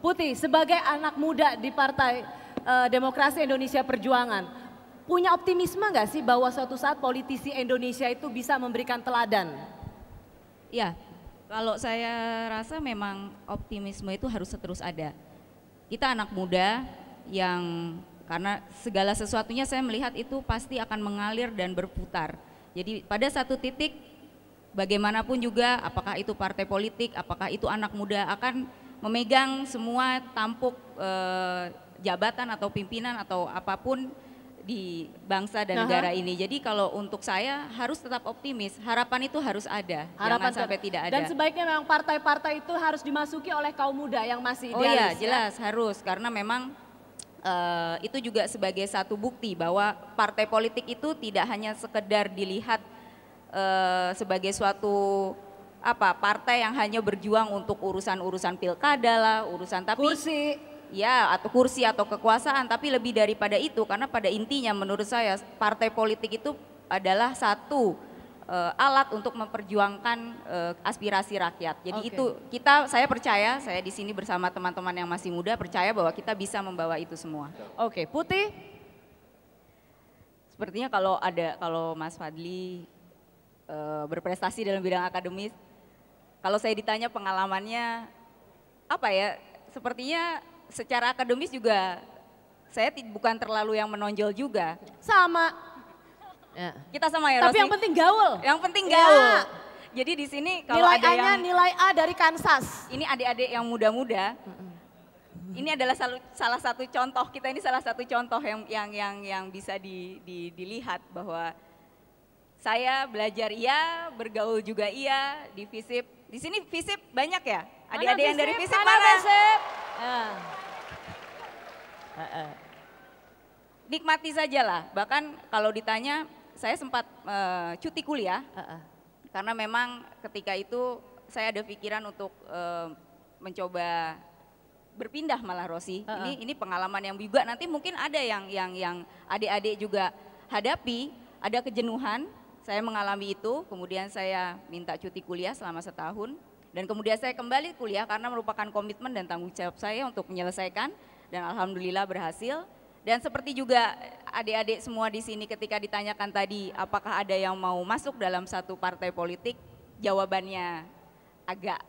Putih, sebagai anak muda di Partai Demokrasi Indonesia Perjuangan, punya optimisme nggak sih bahwa suatu saat politisi Indonesia itu bisa memberikan teladan? Ya, kalau saya rasa memang optimisme itu harus terus ada. Kita anak muda yang karena segala sesuatunya saya melihat itu pasti akan mengalir dan berputar. Jadi pada satu titik bagaimanapun juga apakah itu partai politik, apakah itu anak muda akan memegang semua tampuk jabatan atau pimpinan atau apapun di bangsa dan negara ini. Jadi kalau untuk saya harus tetap optimis, harapan itu harus ada, jangan sampai tidak ada. Dan sebaiknya memang partai-partai itu harus dimasuki oleh kaum muda yang masih idealis. Oh iya, jelas harus, karena memang itu juga sebagai satu bukti bahwa partai politik itu tidak hanya sekedar dilihat sebagai suatu partai yang hanya berjuang untuk urusan-urusan pilkada lah, urusan tapi kursi. Ya, atau kursi atau kekuasaan, tapi lebih daripada itu karena pada intinya menurut saya partai politik itu adalah satu alat untuk memperjuangkan aspirasi rakyat. Jadi itu saya percaya, saya di sini bersama teman-teman yang masih muda percaya bahwa kita bisa membawa itu semua. Oke, Putih. Sepertinya kalau Mas Fadli berprestasi dalam bidang akademis, kalau saya ditanya pengalamannya sepertinya secara akademis juga saya bukan terlalu yang menonjol juga. Sama. Ya. Kita sama ya, tapi Rosi? yang penting gaul. Yang penting gaul. Ya. Jadi di sini kalau ada yang nilai A dari Kansas. Ini adik-adik yang muda-muda. Ini adalah salah satu contoh, kita ini salah satu contoh yang bisa dilihat bahwa saya belajar iya, bergaul juga iya, di FISIP. Di sini FISIP banyak ya? Adik-adik yang dari FISIP mana? FISIP? Nikmati sajalah, bahkan kalau ditanya saya sempat cuti kuliah karena memang ketika itu saya ada pikiran untuk mencoba berpindah malah Rosi. Ini pengalaman yang juga nanti mungkin ada yang adik-adik juga hadapi, ada kejenuhan. Saya mengalami itu, kemudian saya minta cuti kuliah selama setahun dan kemudian saya kembali kuliah karena merupakan komitmen dan tanggung jawab saya untuk menyelesaikan dan alhamdulillah berhasil. Dan seperti juga adik-adik semua di sini ketika ditanyakan tadi apakah ada yang mau masuk dalam satu partai politik, jawabannya agak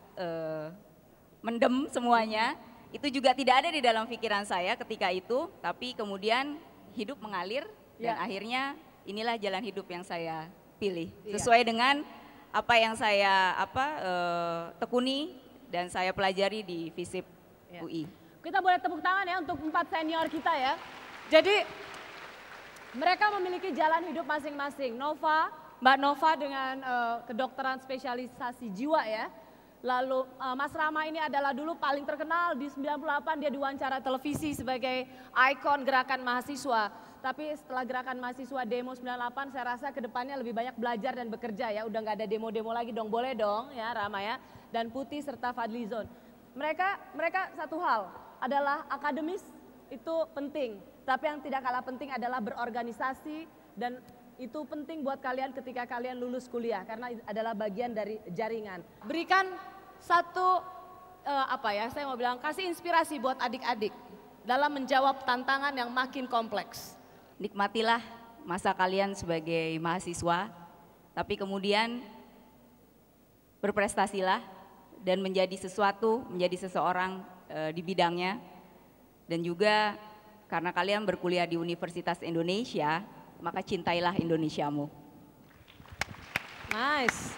mendem semuanya. Itu juga tidak ada di dalam pikiran saya ketika itu, tapi kemudian hidup mengalir dan akhirnya inilah jalan hidup yang saya pilih. Sesuai dengan apa yang saya tekuni dan saya pelajari di FISIP UI. Kita boleh tepuk tangan ya untuk 4 senior kita ya. Jadi mereka memiliki jalan hidup masing-masing. Mbak Nova dengan kedokteran spesialisasi jiwa ya. Lalu Mas Rama ini adalah dulu paling terkenal di 98 dia diwawancara televisi sebagai ikon gerakan mahasiswa. Tapi setelah gerakan mahasiswa demo 98 saya rasa kedepannya lebih banyak belajar dan bekerja ya. Udah nggak ada demo-demo lagi dong, boleh dong ya Rama ya. Dan Putih serta Fadlizon. Mereka satu hal adalah akademis itu penting. Tapi yang tidak kalah penting adalah berorganisasi dan itu penting buat kalian ketika kalian lulus kuliah karena adalah bagian dari jaringan. Berikan satu saya mau bilang kasih inspirasi buat adik-adik dalam menjawab tantangan yang makin kompleks. Nikmatilah masa kalian sebagai mahasiswa, tapi kemudian berprestasilah dan menjadi seseorang di bidangnya dan juga karena kalian berkuliah di Universitas Indonesia, maka cintailah Indonesiamu. Nice.